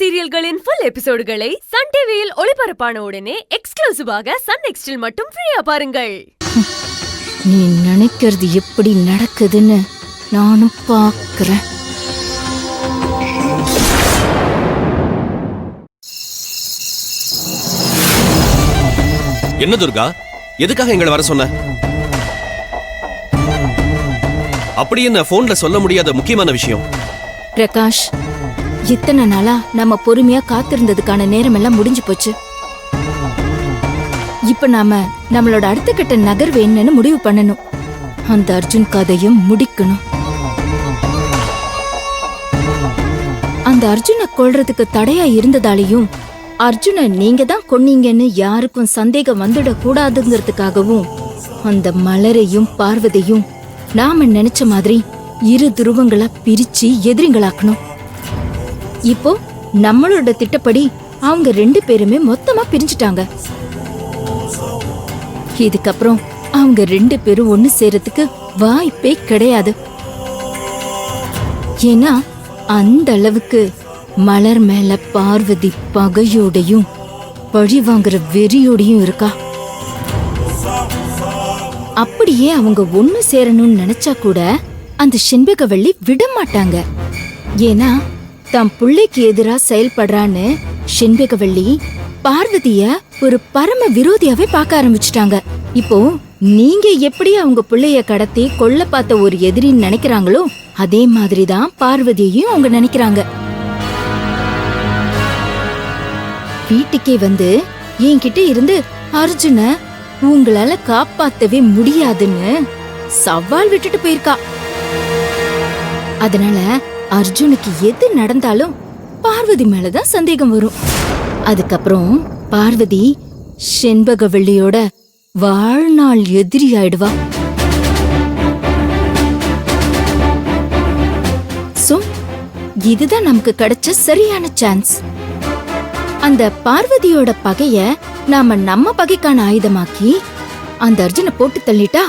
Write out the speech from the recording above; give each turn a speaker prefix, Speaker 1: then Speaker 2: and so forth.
Speaker 1: சீரியல்களின் full எபிசோடுகளை Sun டிவியில் ஒளிபரப்பான உடனே எக்ஸ்க்ளூசிவாக சன் நெக்ஸ்டில் மட்டும் ஃப்ரீயா பாருங்கள்.
Speaker 2: நீ நினைக்கிறது எப்படி நடக்குதுன்னு நானும் பாக்குறேன்.
Speaker 3: என்ன துர்கா, எதுக்காக எங்களை வர சொன்ன? அப்படி என்ன போன்ல சொல்ல முடியாத முக்கியமான விஷயம்?
Speaker 2: பிரகாஷ், இத்தனை நாளா நம்ம பொறுமையா காத்திருந்ததுக்கான நேரம் எல்லாம் முடிஞ்சு போச்சு. இப்ப நாம நம்மளோட அடுத்த கட்ட நகர்வு என்னன்னு முடிவு பண்ணணும். அந்த அர்ஜுன் கதையும் முடிக்கணும். அந்த அர்ஜுனை கொல்றதுக்கு தடையா இருந்ததாலையும் அர்ஜுனை நீங்க தான் கொன்னீங்கன்னு யாருக்கும் சந்தேகம் வந்துட கூடாதுங்கிறதுக்காகவும் அந்த மலரையும் பார்வதியும் நாம நினைச்ச மாதிரி இரு துருவங்களா பிரிச்சு எதிரிங்களாக்கணும். இப்போ நம்மளோட திட்டப்படி அவங்க 2 பேருமே மொத்தமா பிரிஞ்சுட்டாங்க. இதுக்கப்புறம் அவங்க 2 பேரும் ஒண்ணு சேரத்துக்கு வாய்ப்பே கிடையாது. ஏன்னா அந்த அளவுக்கு மலர் மேல பார்வதி பகையோடையும் பழி வாங்குற வெறியோடையும் இருக்கா. அப்படியே அவங்க ஒண்ணு சேரணும்னு நினைச்சா கூட அந்த செண்பகவள்ளி விட மாட்டாங்க. ஏன்னா தம் பிள்ளைக்கு எதிரா செயல்படுறான்னு செண்பகவள்ளி பார்வதிய ஒரு பரம விரோதியாவே பார்க்க ஆரம்பிச்சுட்டாங்க. இப்போ நீங்க எப்படி அவங்க பிள்ளைய கடத்தி கொல்ல பார்த்த ஒரு எதிரின்னு நினைக்கிறாங்களோ அதே மாதிரிதான் பார்வதியையும் அவங்க நினைக்கிறாங்க. வீட்டுக்கே வந்து என்கிட்ட இருந்து அர்ஜுன உங்களால காப்பாத்தவே முடியாதுன்னு சவால் விட்டுட்டு போயிருக்கா. அதனால அர்ஜுனுக்கு எது நடந்தாலும் பார்வதி மேலதான் சந்தேகம் வரும். அதுக்கப்புறம் பார்வதி செண்பகவள்ளியோட வாழ்நாள் எதிரி ஆயிடுவா. சோ இதுதான் நமக்கு கிடைச்ச சரியான சான்ஸ். அந்த பார்வதியோட பகைய நாம நம்ம பகைக்கான ஆயுதமாக்கி அந்த அர்ஜுனை போட்டு தள்ளிட்டா